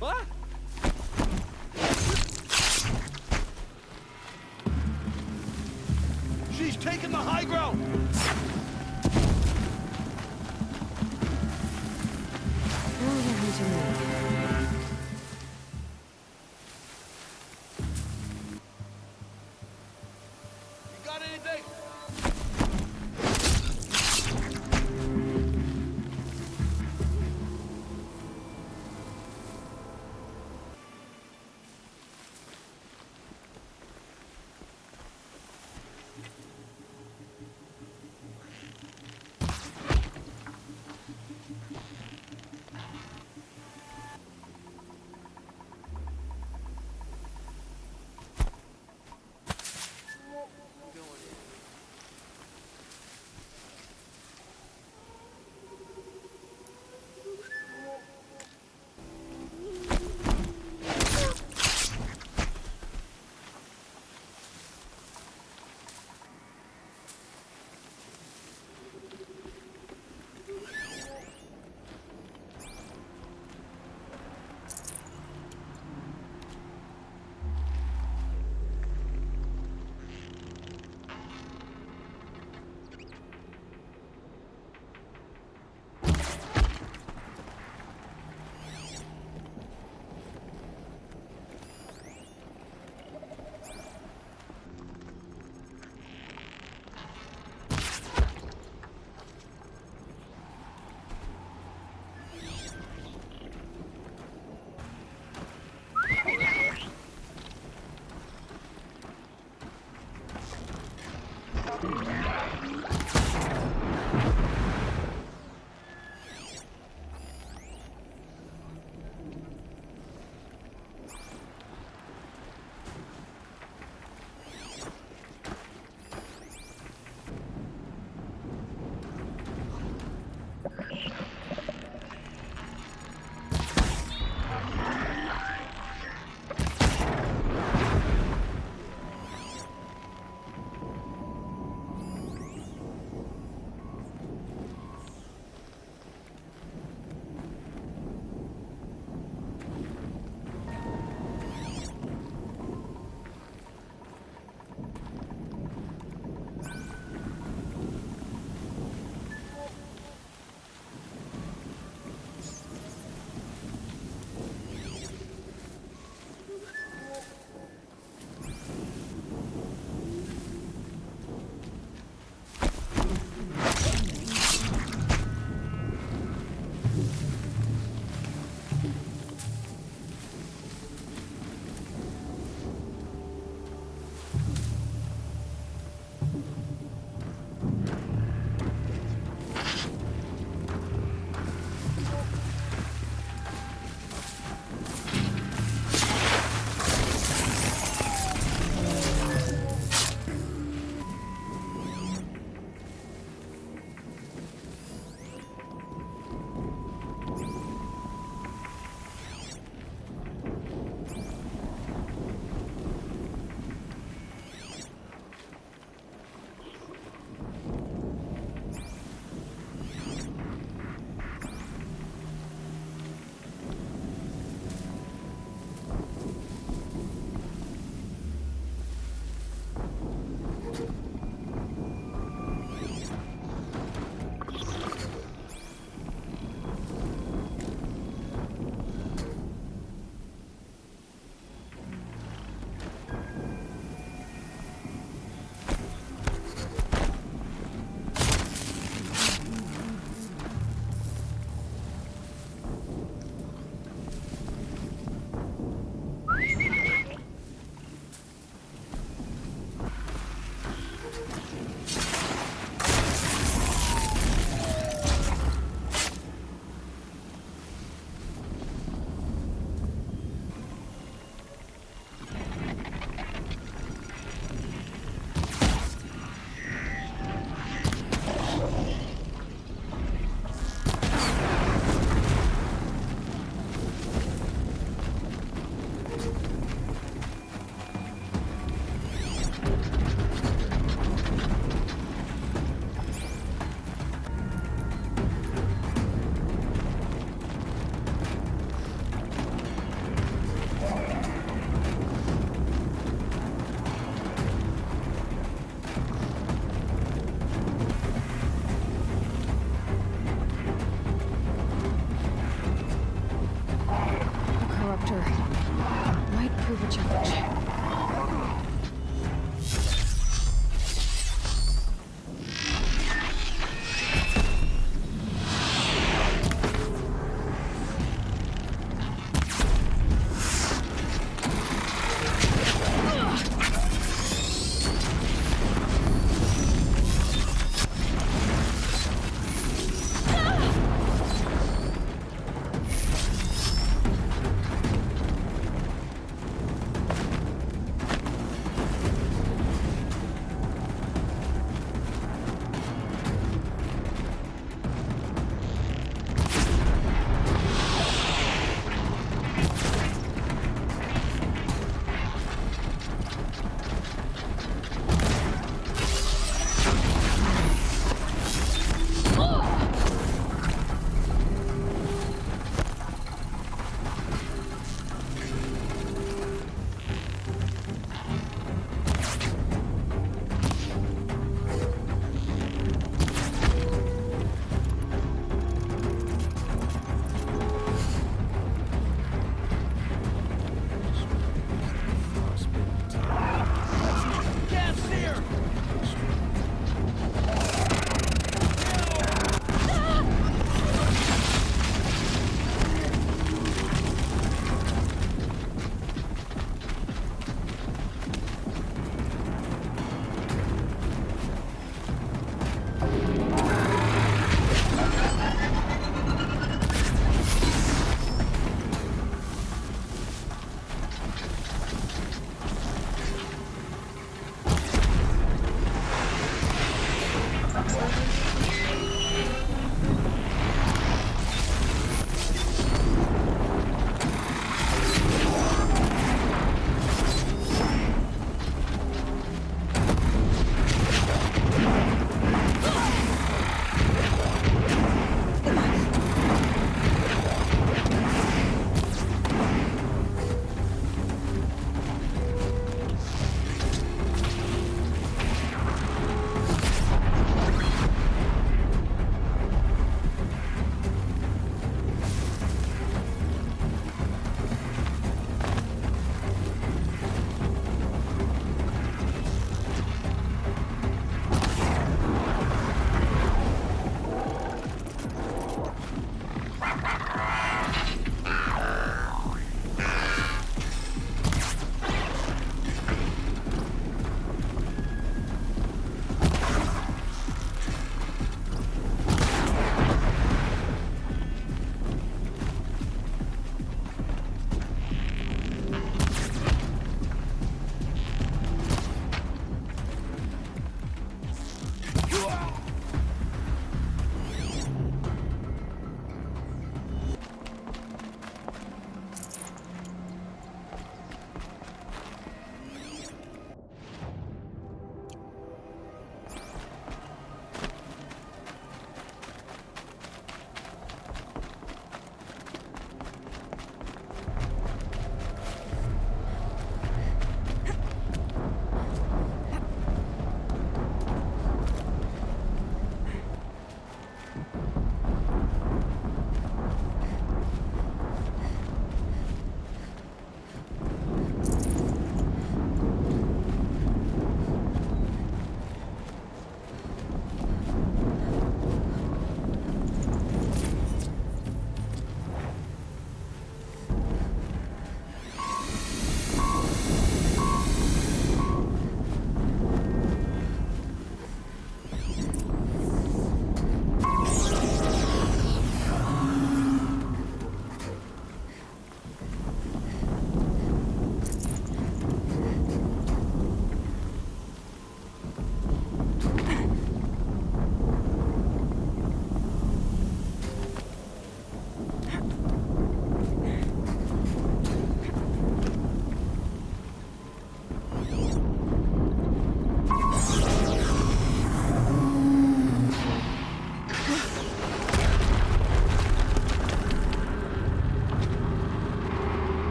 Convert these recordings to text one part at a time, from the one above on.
What? She's taking the high ground! You got anything?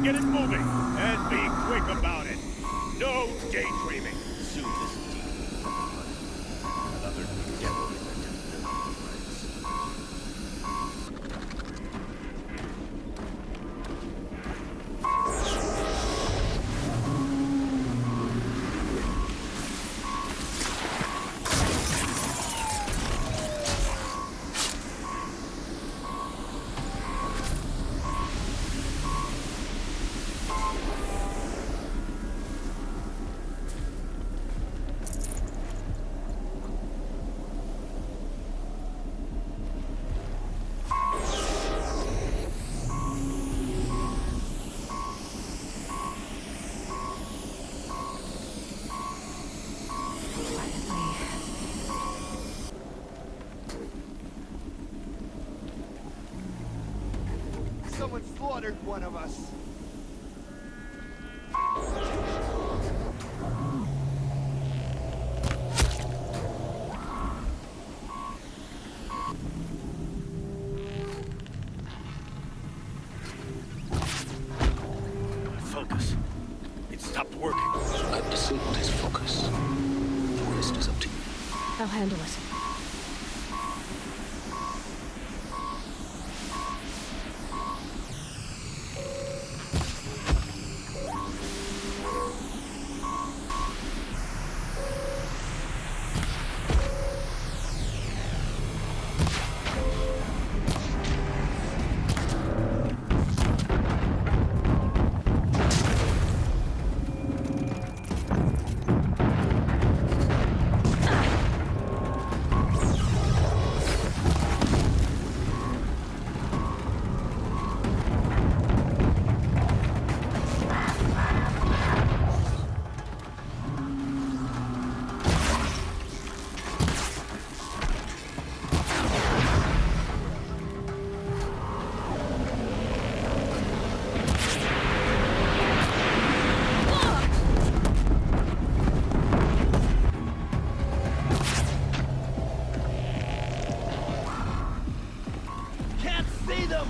to get it moving, and be quick about it. No daydreaming. Soon this deep. Another devil in the temple of Someone slaughtered one of us. focus. It stopped working. I've disabled his focus. The rest is up to you. I'll handle it. Can't see them!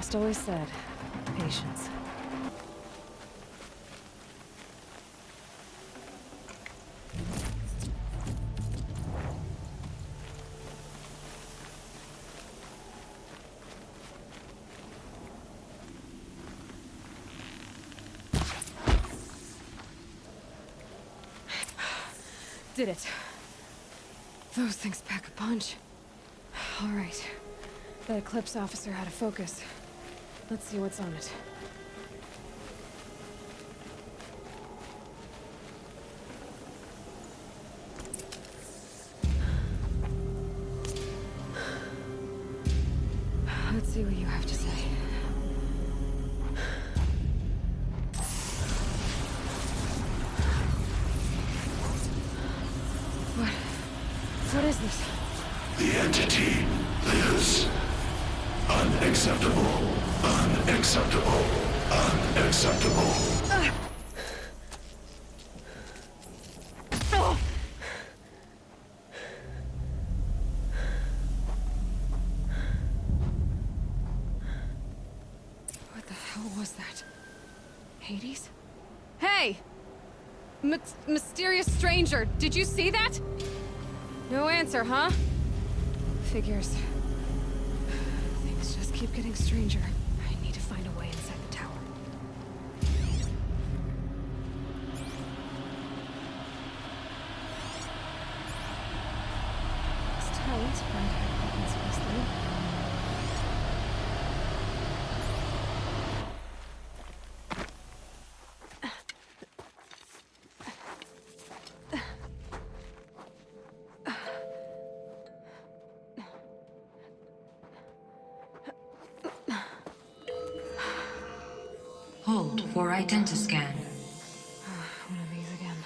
Frost always said, patience. Did it. Those things pack a punch. All right. That Eclipse officer had a focus. Let's see what's on it. Let's see what you have to say. What is this? The entity lives. Unacceptable. Unacceptable. Unacceptable. What the hell was that? Hades? Hey! Mysterious stranger, did you see that? No answer, huh? Figures. Things just keep getting stranger. I need to find a way inside the tower. It's tight, but I suppose so. Hold for identiscan. One of these again.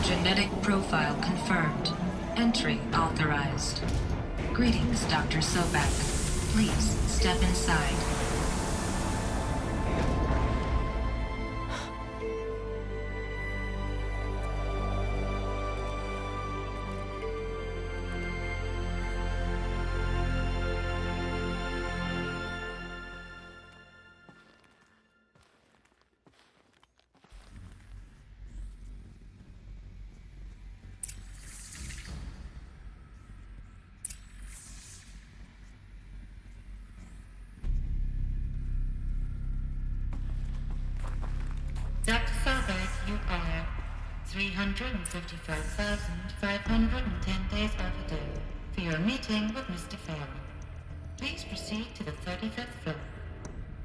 Genetic profile confirmed. Entry authorized. Greetings, Dr. Sobeck. Please step inside. Dr. Sobeck, you are 355,510 days overdue for your meeting with Mr. Farrell. Please proceed to the 35th floor.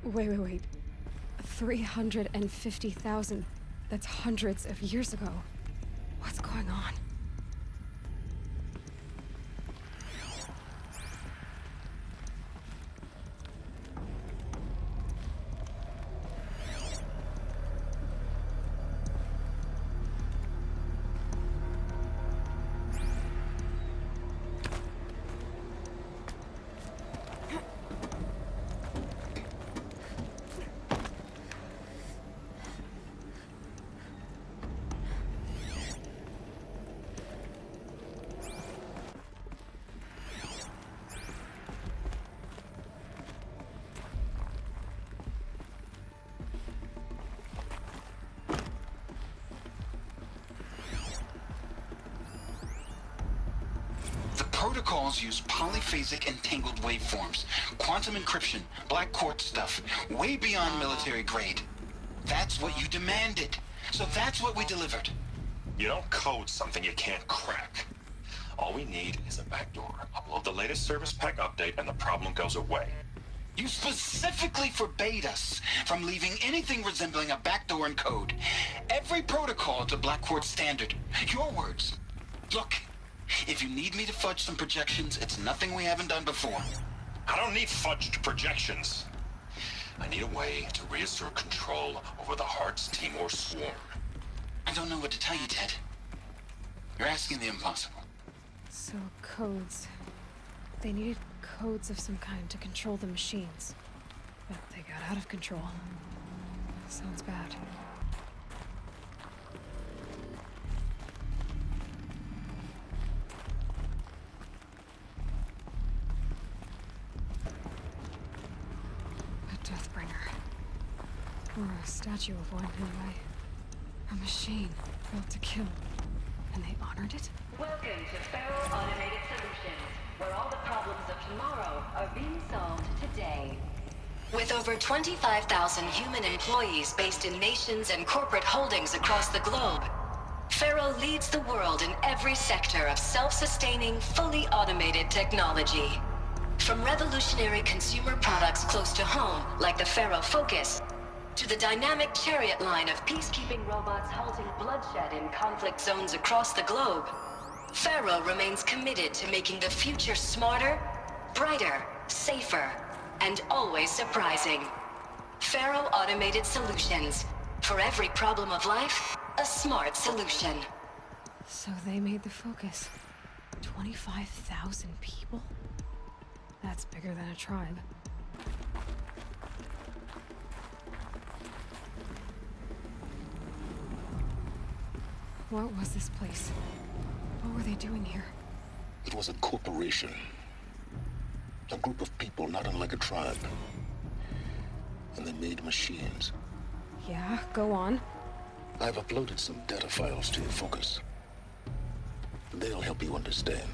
Wait. 350,000. That's hundreds of years ago. What's going on? Protocols use polyphasic entangled waveforms, quantum encryption, black quartz stuff, way beyond military grade. That's what you demanded. So that's what we delivered. You don't code something you can't crack. All we need is a backdoor. Upload the latest service pack update and the problem goes away. You specifically forbade us from leaving anything resembling a backdoor in code. Every protocol to black quartz standard. Your words. Look. If you need me to fudge some projections, it's nothing we haven't done before. I don't need fudged projections. I need a way to reassert control over the Heart's Timor swarm. I don't know what to tell you, Ted. You're asking the impossible. So, codes. They needed codes of some kind to control the machines. But they got out of control. Sounds bad. Or a statue of one, anyway. A machine built to kill. And they honored it? Welcome to Feral Automated Solutions, where all the problems of tomorrow are being solved today. With over 25,000 human employees based in nations and corporate holdings across the globe, Feral leads the world in every sector of self-sustaining, fully automated technology. From revolutionary consumer products close to home, like the Faro Focus, to the dynamic chariot line of peacekeeping robots halting bloodshed in conflict zones across the globe, Faro remains committed to making the future smarter, brighter, safer, and always surprising. Faro Automated Solutions. For every problem of life, a smart solution. So they made the Focus. 25,000 people? That's bigger than a tribe. What was this place? What were they doing here? It was a corporation. A group of people not unlike a tribe. And they made machines. Yeah, go on. I've uploaded some data files to your focus. They'll help you understand.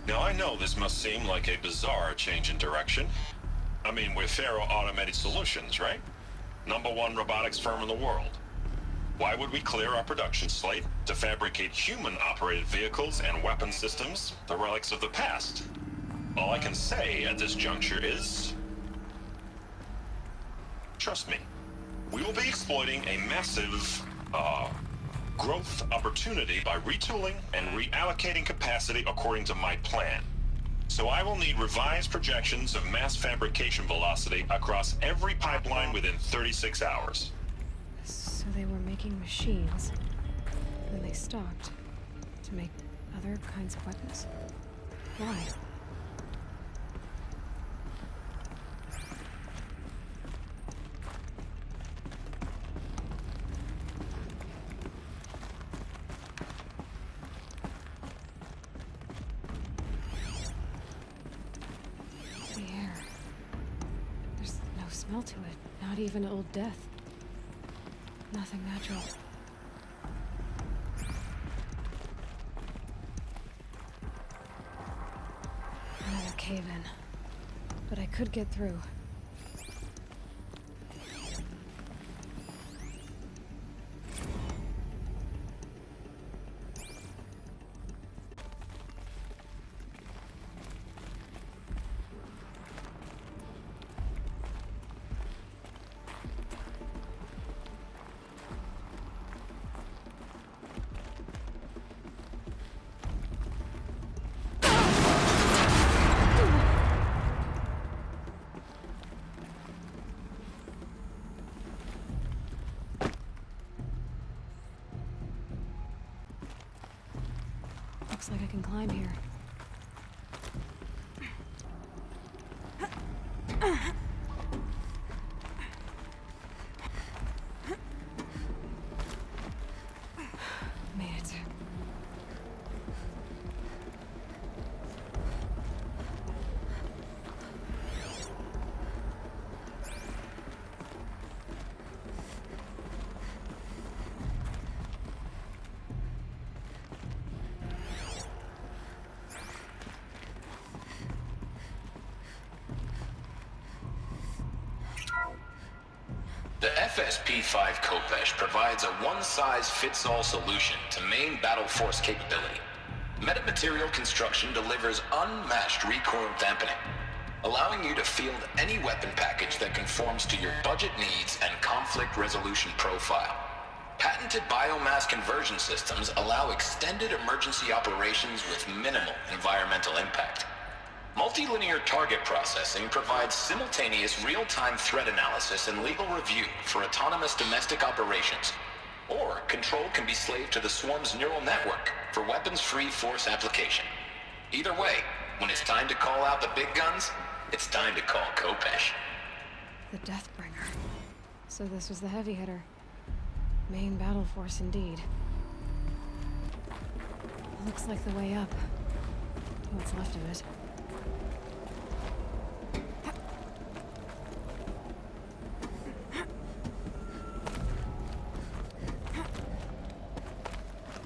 Now, I know this must seem like a bizarre change in direction. I mean, we're Faro Automated Solutions, right? #1 robotics firm in the world. Why would we clear our production slate to fabricate human-operated vehicles and weapon systems, the relics of the past? All I can say at this juncture is... trust me. We will be exploiting a massive, growth opportunity by retooling and reallocating capacity according to my plan. So I will need revised projections of mass fabrication velocity across every pipeline within 36 hours. So they were making machines, then they stopped to make other kinds of weapons. Why? To it. Not even old death. Nothing natural. Another cave-in. But I could get through. Looks like I can climb here. Made it. FSP-5 Kopesh provides a one-size-fits-all solution to main battle force capability. Metamaterial construction delivers unmatched recoil dampening, allowing you to field any weapon package that conforms to your budget needs and conflict resolution profile. Patented biomass conversion systems allow extended emergency operations with minimal environmental impact. Multilinear target processing provides simultaneous real-time threat analysis and legal review for autonomous domestic operations. Or control can be slaved to the swarm's neural network for weapons-free force application. Either way, when it's time to call out the big guns, it's time to call Kopesh. The Deathbringer. So this was the heavy hitter. Main battle force indeed. Looks like the way up. What's left of it.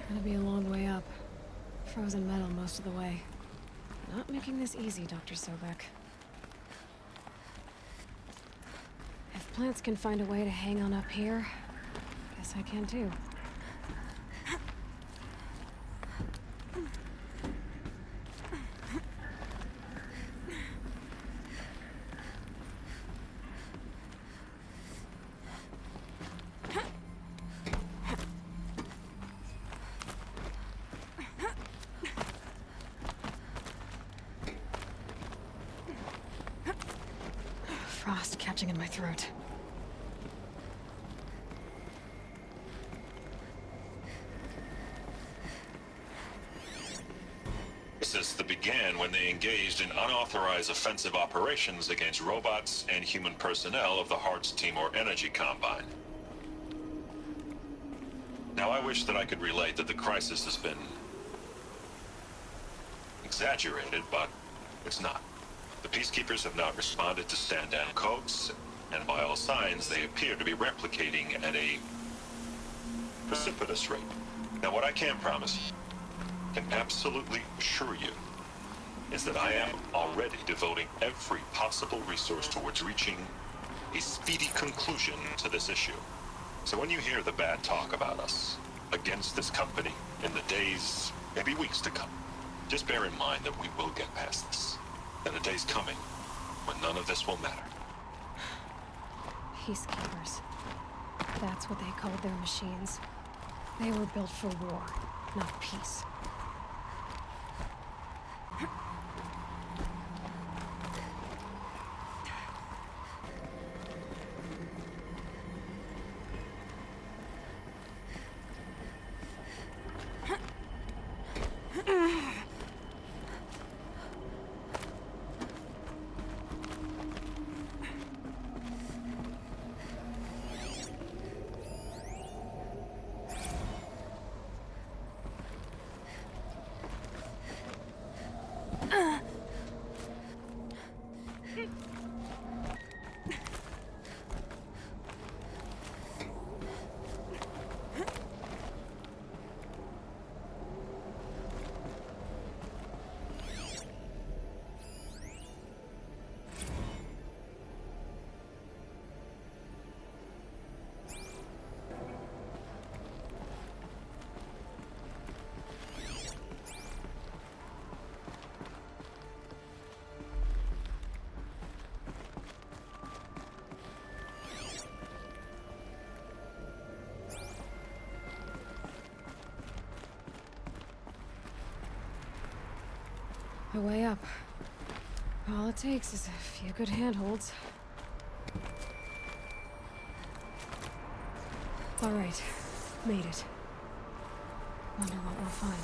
Gonna be a long way up. Frozen metal most of the way. Not making this easy, Dr. Sobeck. If plants can find a way to hang on up here, guess I can too. Frost catching in my throat. This began when they engaged in unauthorized offensive operations against robots and human personnel of the Hearts Timor Energy Combine. Now, I wish that I could relate that the crisis has been exaggerated, but it's not. The peacekeepers have not responded to stand-down codes, and by all signs, they appear to be replicating at a precipitous rate. Now, what I can promise, can absolutely assure you, is that I am already devoting every possible resource towards reaching a speedy conclusion to this issue. So when you hear the bad talk about us against this company in the days, maybe weeks to come, just bear in mind that we will get past this. And a day's coming when none of this will matter. Peacekeepers. That's what they called their machines. They were built for war, not peace. A way up. All it takes is a few good handholds. All right, made it. Wonder what we'll find.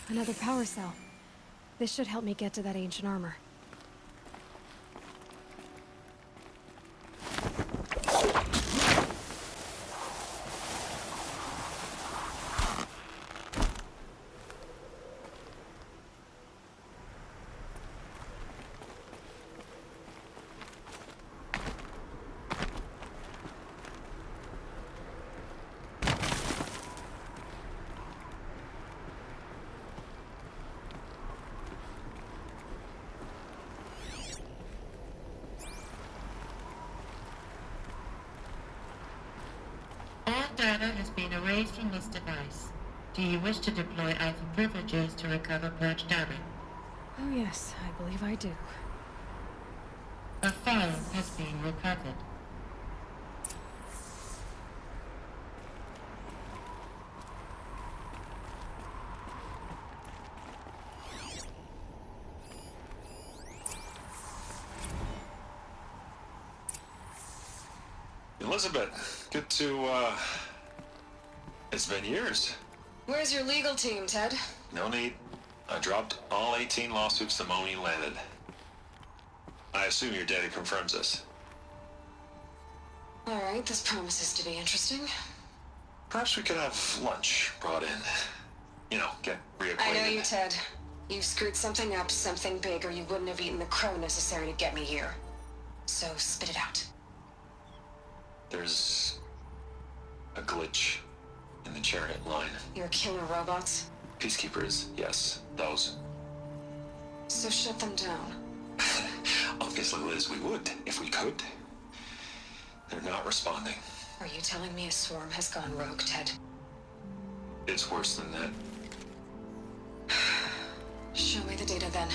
Another power cell. This should help me get to that ancient armor. Data has been erased from this device. Do you wish to deploy either privileges to recover purged data? Oh yes, I believe I do. A file has been recovered. Elisabet, good to, it's been years. Where's your legal team, Ted? No need. I dropped all 18 lawsuits the moment you landed. I assume your data confirms this. All right, this promises to be interesting. Perhaps we could have lunch brought in. You know, get reacquainted. I know you, Ted. You screwed something up, something big, or you wouldn't have eaten the crow necessary to get me here. So spit it out. There's a glitch in the chariot line. Your killer robots? Peacekeepers, yes, those. So shut them down. Obviously, Liz, we would, if we could. They're not responding. Are you telling me a swarm has gone rogue, Ted? It's worse than that. Show me the data then.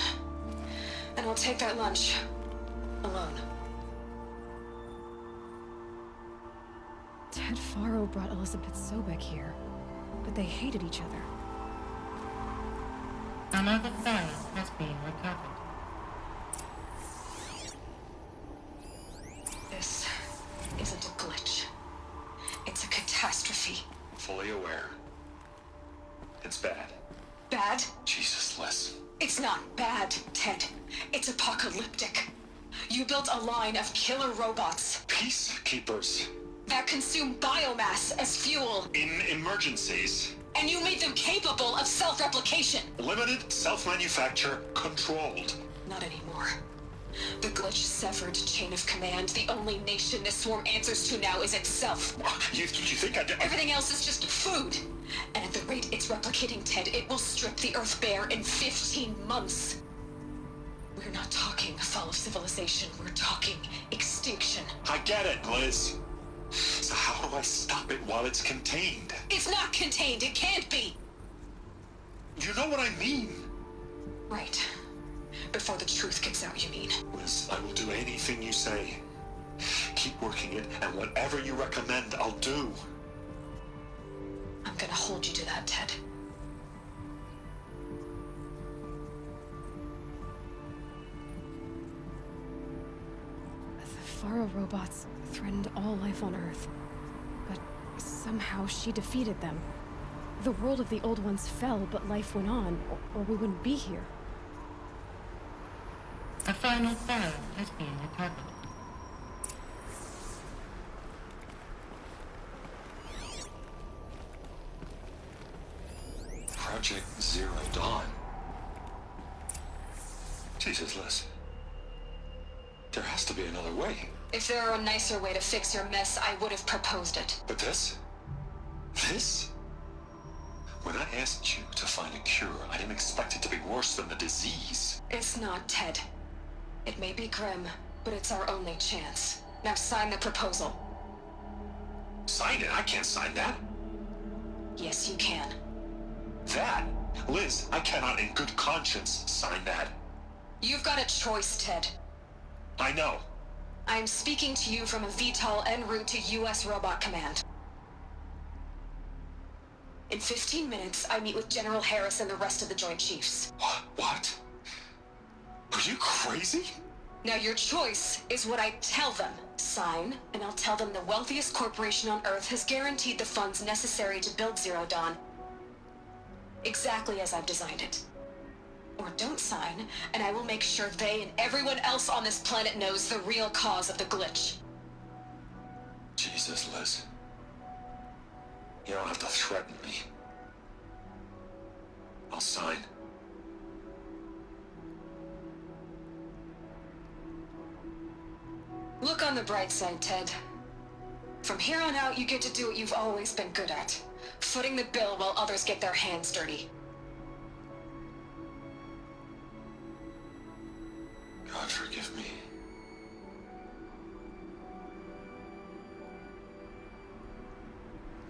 And I'll take that lunch. Alone. Ted Faro brought Elisabet Sobeck here, but they hated each other. Another file has been recovered. This isn't a glitch. It's a catastrophe. Fully aware. It's bad. Bad? Jesus, Liz. It's not bad, Ted. It's apocalyptic. You built a line of killer robots Peacekeepers. that consume biomass as fuel, In emergencies. and you made them capable of self-replication. Limited, self-manufacture, controlled. Not anymore. The glitch severed chain of command. The only nation this swarm answers to now is itself. You think I did? Everything else is just food. And at the rate it's replicating, Ted, it will strip the Earth bare in 15 months. We're not talking fall of civilization. We're talking extinction. I get it, Liz. So how do I stop it while it's contained? It's not contained. It can't be. You know what I mean. Right. Before the truth gets out, you mean? Liz, I will do anything you say. Keep working it, and whatever you recommend, I'll do. I'm gonna hold you to that, Ted. The Faro robots threatened all life on Earth, but somehow she defeated them. The world of the old ones fell, but life went on, or we wouldn't be here. A final file has been recovered. Project Zero Dawn. Jesus, Liz. There has to be another way. If there were a nicer way to fix your mess, I would have proposed it. But this? This? When I asked you to find a cure, I didn't expect it to be worse than the disease. It's not, Ted. It may be grim, but it's our only chance. Now sign the proposal. Sign it? I can't sign that. Yes, you can. That? Liz, I cannot in good conscience sign that. You've got a choice, Ted. I know. I'm speaking to you from a VTOL en route to U.S. Robot Command. In 15 minutes, I meet with General Harris and the rest of the Joint Chiefs. What? Are you crazy? Now your choice is what I tell them. Sign, and I'll tell them the wealthiest corporation on Earth has guaranteed the funds necessary to build Zero Dawn. exactly as I've designed it. Or don't sign, and I will make sure they and everyone else on this planet knows the real cause of the glitch. Jesus, Liz. You don't have to threaten me. I'll sign. Look on the bright side, Ted. From here on out, you get to do what you've always been good at. Footing the bill while others get their hands dirty. God forgive me.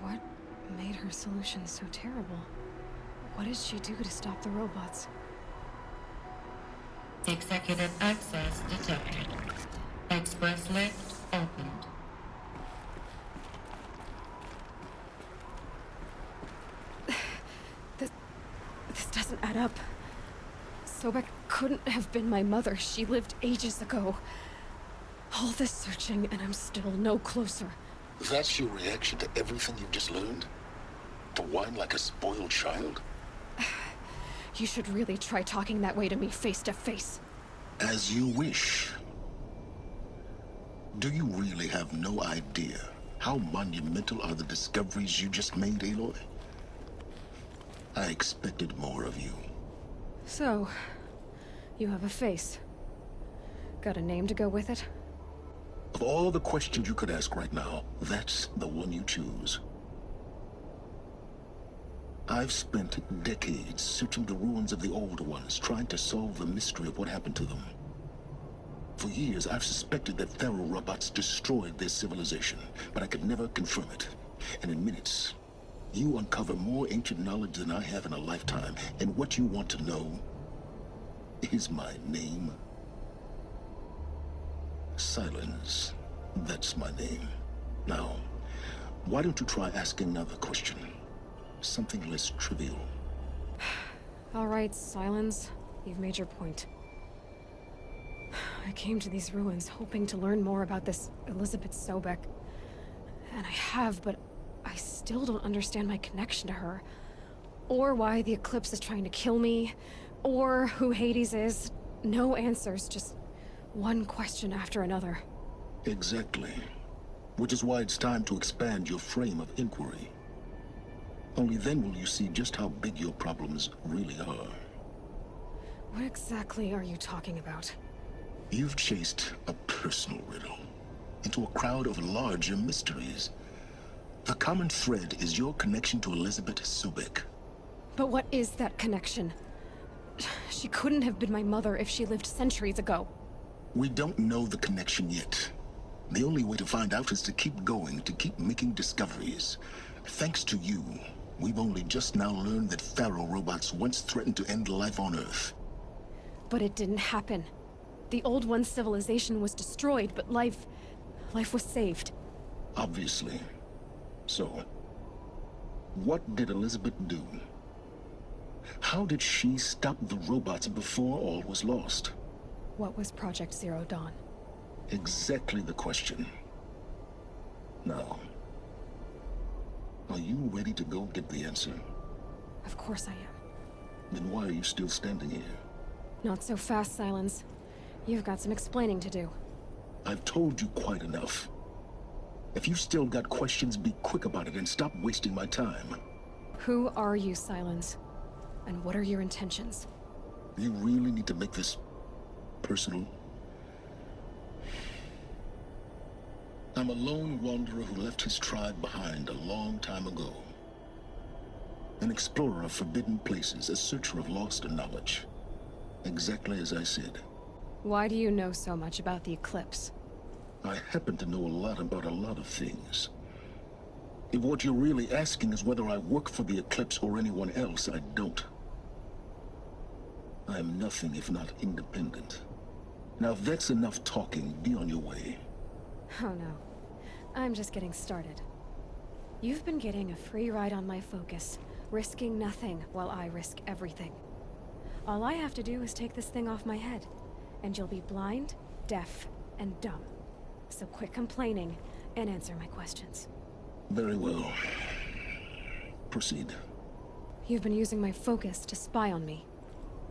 What made her solution so terrible? What did she do to stop the robots? Executive access detected. Express lift opened. This doesn't add up. Sobeck couldn't have been my mother. She lived ages ago. All this searching, and I'm still no closer. That's your reaction to everything you've just learned? To whine like a spoiled child? You should really try talking that way to me face to face. As you wish. Do you really have no idea how monumental are the discoveries you just made, Aloy? I expected more of you. So, you have a face. Got a name to go with it? Of all the questions you could ask right now, that's the one you choose. I've spent decades searching the ruins of the old ones, trying to solve the mystery of what happened to them. For years, I've suspected that Pharaoh robots destroyed their civilization, but I could never confirm it. And in minutes, you uncover more ancient knowledge than I have in a lifetime, and what you want to know is my name. Silence. That's my name. Now, why don't you try asking another question? Something less trivial. All right, Silence. You've made your point. I came to these ruins hoping to learn more about this Elisabet Sobeck. And I have, but I still don't understand my connection to her. Or why the Eclipse is trying to kill me. Or who Hades is. No answers, just one question after another. Exactly. Which is why it's time to expand your frame of inquiry. Only then will you see just how big your problems really are. What exactly are you talking about? You've chased a personal riddle into a crowd of larger mysteries. The common thread is your connection to Elisabet Sobeck. But what is that connection? She couldn't have been my mother if she lived centuries ago. We don't know the connection yet. The only way to find out is to keep going, to keep making discoveries. Thanks to you, we've only just now learned that Pharaoh robots once threatened to end life on Earth. But it didn't happen. The Old One's civilization was destroyed, but life was saved. Obviously. So, what did Elisabet do? How did she stop the robots before all was lost? What was Project Zero Dawn? Exactly the question. Now, are you ready to go get the answer? Of course I am. Then why are you still standing here? Not so fast, Silence. You've got some explaining to do. I've told you quite enough. If you've still got questions, be quick about it and stop wasting my time. Who are you, Silence? And what are your intentions? You really need to make this personal? I'm a lone wanderer who left his tribe behind a long time ago. An explorer of forbidden places, a searcher of lost knowledge. Exactly as I said. Why do you know so much about the Eclipse? I happen to know a lot about a lot of things. If what you're really asking is whether I work for the Eclipse or anyone else, I don't. I am nothing if not independent. Now if that's enough talking, be on your way. Oh no. I'm just getting started. You've been getting a free ride on my focus, risking nothing while I risk everything. All I have to do is take this thing off my head, and you'll be blind, deaf, and dumb. So quit complaining and answer my questions. Very well. Proceed. You've been using my focus to spy on me.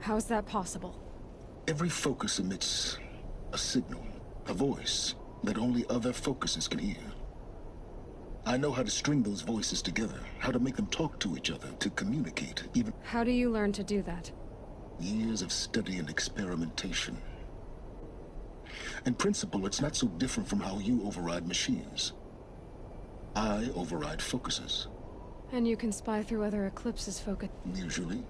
How's that possible? Every focus emits a signal, a voice that only other focuses can hear. I know how to string those voices together, how to make them talk to each other, to communicate, even... How do you learn to do that? Years of study and experimentation. In principle, it's not so different from how you override machines. I override focuses. And you can spy through other Eclipse's focus. Usually.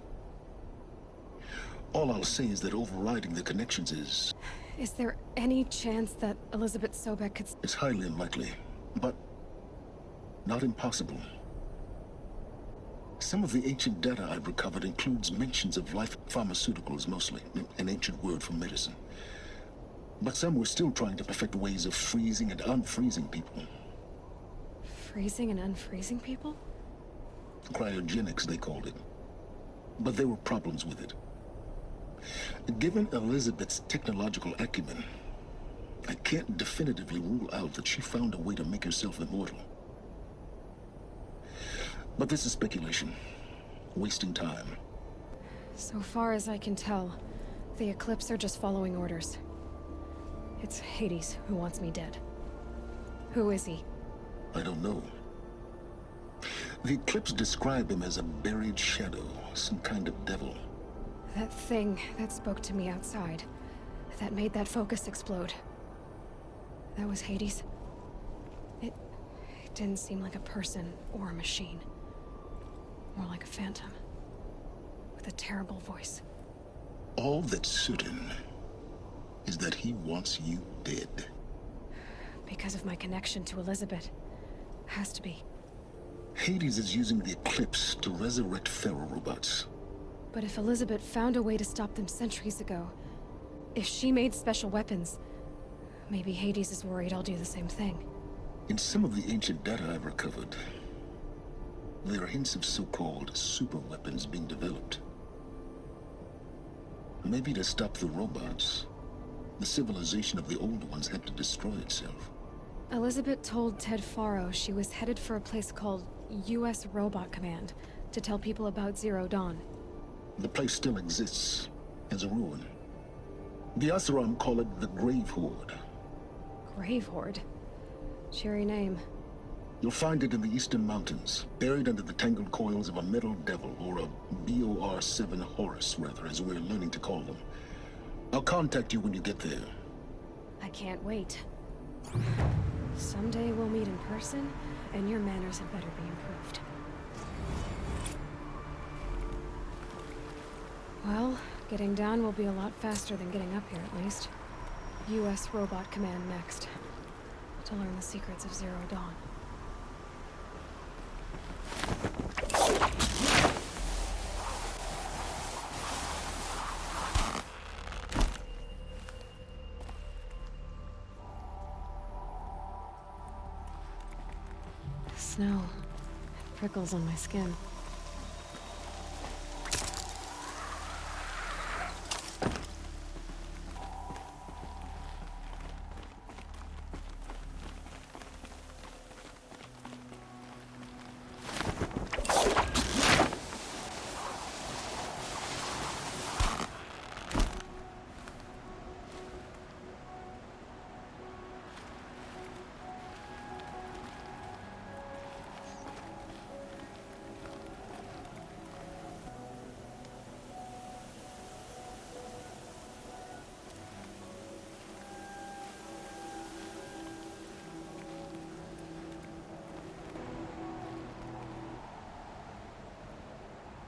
All I'll say is that overriding the connections is... Is there any chance that Elisabet Sobeck could... It's highly unlikely, but not impossible. Some of the ancient data I've recovered includes mentions of life pharmaceuticals mostly, an ancient word for medicine. But some were still trying to perfect ways of freezing and unfreezing people. Freezing and unfreezing people? Cryogenics, they called it. But there were problems with it. Given Elisabet's technological acumen, I can't definitively rule out that she found a way to make herself immortal. But this is speculation. Wasting time. So far as I can tell, the Eclipse are just following orders. It's Hades who wants me dead. Who is he? I don't know. The Eclipse describe him as a buried shadow, some kind of devil. That thing that spoke to me outside, that made that focus explode. That was Hades. It didn't seem like a person or a machine. More like a phantom. With a terrible voice. All that's certain is that he wants you dead. Because of my connection to Elisabet. Has to be. Hades is using the Eclipse to resurrect ferro-robots. But if Elisabet found a way to stop them centuries ago, if she made special weapons, maybe Hades is worried I'll do the same thing. In some of the ancient data I've recovered, there are hints of so-called super weapons being developed. Maybe to stop the robots, the civilization of the old ones had to destroy itself. Elisabet told Ted Faro she was headed for a place called U.S. Robot Command to tell people about Zero Dawn. The place still exists as a ruin. The Asuram call it the Grave Horde. Grave Horde? Cheery name. You'll find it in the eastern mountains, buried under the tangled coils of a metal devil, or a BOR-7 Horus, rather, as we're learning to call them. I'll contact you when you get there. I can't wait. Someday we'll meet in person, and your manners had better be improved. Well, getting down will be a lot faster than getting up here, at least. U.S. Robot Command next. To learn the secrets of Zero Dawn. Snow. It prickles on my skin.